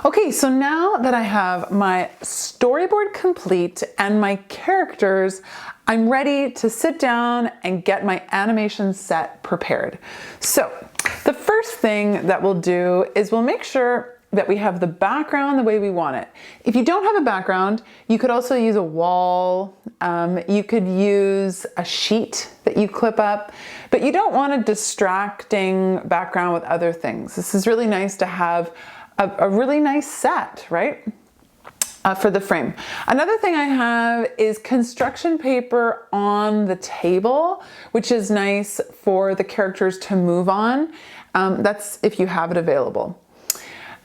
Okay, so now that I have my storyboard complete and my characters, I'm ready to sit down and get my animation set prepared. So the first thing that we'll do is we'll make sure that we have the background the way we want it. If you don't have a background, you could also use a wall. You could use a sheet that you clip up, but you don't want a distracting background with other things. This is really nice to have a really nice set, right? For the frame. Another thing I have is construction paper on the table, which is nice for the characters to move on. That's if you have it available.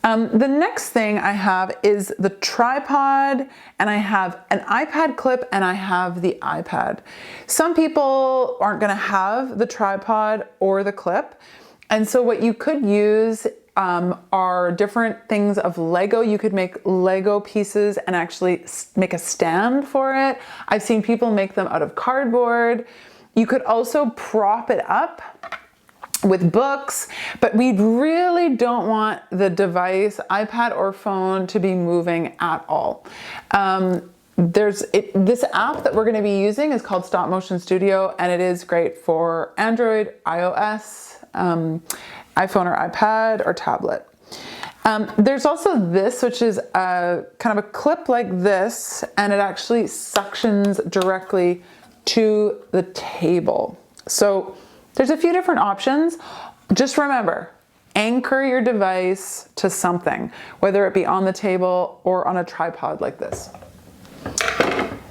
The next thing I have is the tripod, and I have an iPad clip and I have the iPad. Some people aren't gonna have the tripod or the clip. And so what you could use are different things of Lego. You could make Lego pieces and actually make a stand for it. I've seen people make them out of cardboard. You could also prop it up with books, but we really don't want the device, iPad or phone, to be moving at all. This app that we're going to be using is called Stop Motion Studio, and it is great for Android, iOS, iPhone or iPad or tablet. There's also this, which is kind of a clip like this, and it actually suctions directly to the table. So there's a few different options. Just remember, anchor your device to something, whether it be on the table or on a tripod like this.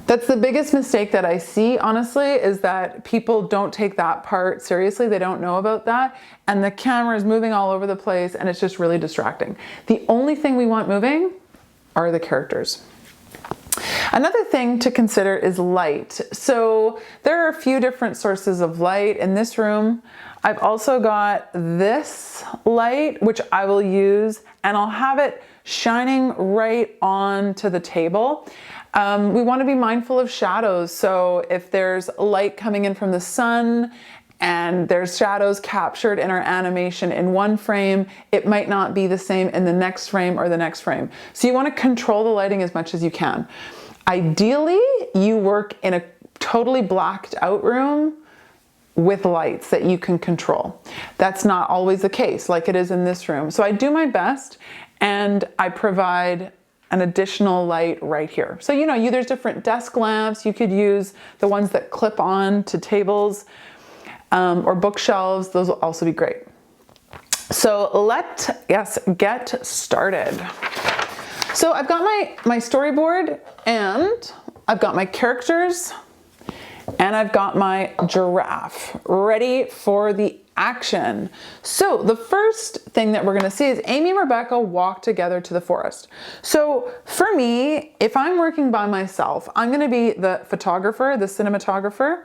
That's the biggest mistake that I see, honestly, is that people don't take that part seriously. They don't know about that. And the camera is moving all over the place and it's just really distracting. The only thing we want moving are the characters. Another thing to consider is light. So there are a few different sources of light in this room. I've also got this light, which I will use, and I'll have it shining right onto the table. We want to be mindful of shadows. So if there's light coming in from the sun and there's shadows captured in our animation in one frame, it might not be the same in the next frame or the next frame. So you want to control the lighting as much as you can. Ideally, you work in a totally blacked out room with lights that you can control. That's not always the case like it is in this room. So I do my best and I provide an additional light right here. So there's different desk lamps. You could use the ones that clip on to tables or bookshelves. Those will also be great. So let's get started. So I've got my storyboard, and I've got my characters, and I've got my giraffe ready for the action. So the first thing that we're going to see is Amy and Rebecca walk together to the forest. So for me, if I'm working by myself, I'm going to be the photographer, the cinematographer,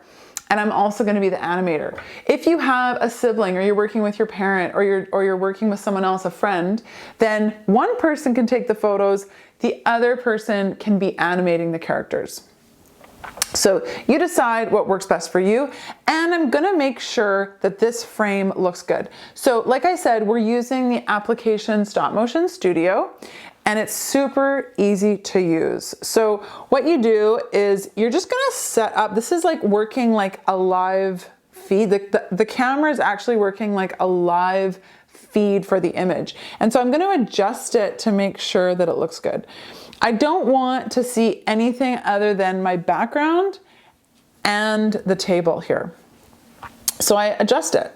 and I'm also going to be the animator. If you have a sibling, or you're working with your parent, or you're working with someone else, a friend, then one person can take the photos, the other person can be animating the characters. So you decide what works best for you, and I'm gonna make sure that this frame looks good. So like I said, we're using the application Stop Motion Studio, and it's super easy to use. So what you do is you're just gonna set up, this is like working like a live feed. The camera is actually working like a live feed for the image. And so I'm gonna adjust it to make sure that it looks good. I don't want to see anything other than my background and the table here. So I adjust it.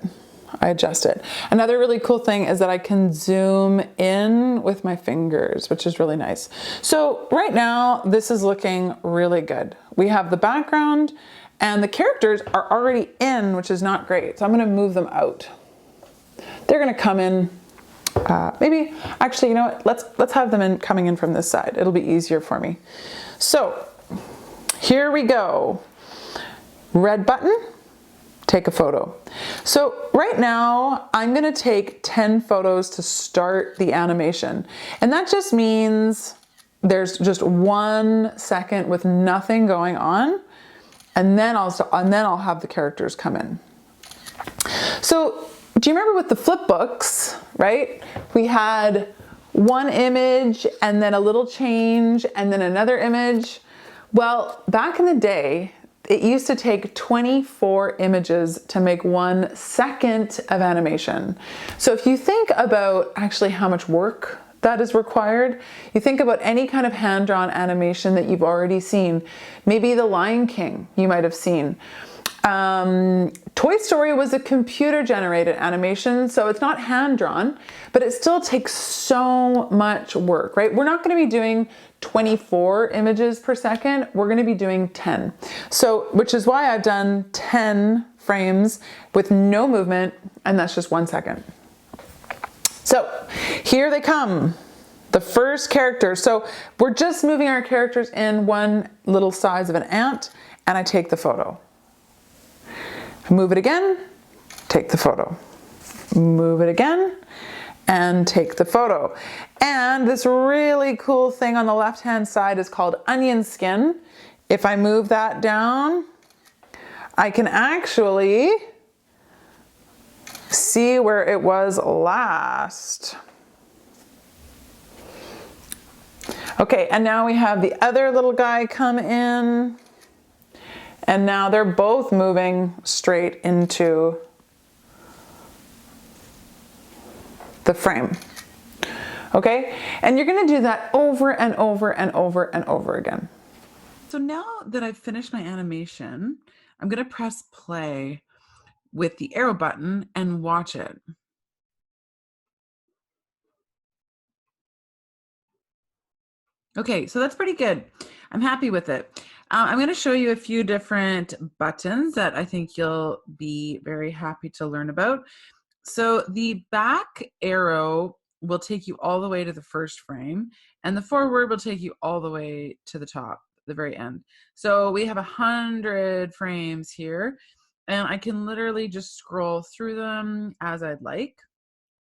Another really cool thing is that I can zoom in with my fingers, which is really nice. So right now, this is looking really good. We have the background and the characters are already in, which is not great. So I'm gonna move them out. They're gonna come in, maybe, actually, you know what? Let's have them coming in from this side. It'll be easier for me. So here we go. Red button. Take a photo. So right now I'm going to take 10 photos to start the animation. And that just means there's just 1 second with nothing going on. And then I'll have the characters come in. So do you remember with the flip books, right? We had one image and then a little change and then another image. Well, back in the day, it used to take 24 images to make 1 second of animation. So if you think about actually how much work that is required, you think about any kind of hand-drawn animation that you've already seen. Maybe The Lion King you might have seen. Toy Story was a computer-generated animation, so it's not hand-drawn, but it still takes so much work, right? We're not going to be doing 24 images per second. We're going to be doing 10. So, which is why I've done 10 frames with no movement, and that's just 1 second. So here they come, the first character. So we're just moving our characters in one little size of an ant, and I take the photo. Move it again, take the photo. Move it again, and take the photo. And this really cool thing on the left-hand side is called onion skin. If I move that down, I can actually see where it was last. Okay, and now we have the other little guy come in. And now they're both moving straight into the frame. Okay, and you're going to do that over and over and over and over again. So now that I've finished my animation, I'm going to press play with the arrow button and watch it. Okay, so that's pretty good. I'm happy with it. I'm going to show you a few different buttons that I think you'll be very happy to learn about. So the back arrow will take you all the way to the first frame, and the forward will take you all the way to the top, the very end. So we have 100 frames here, and I can literally just scroll through them as I'd like.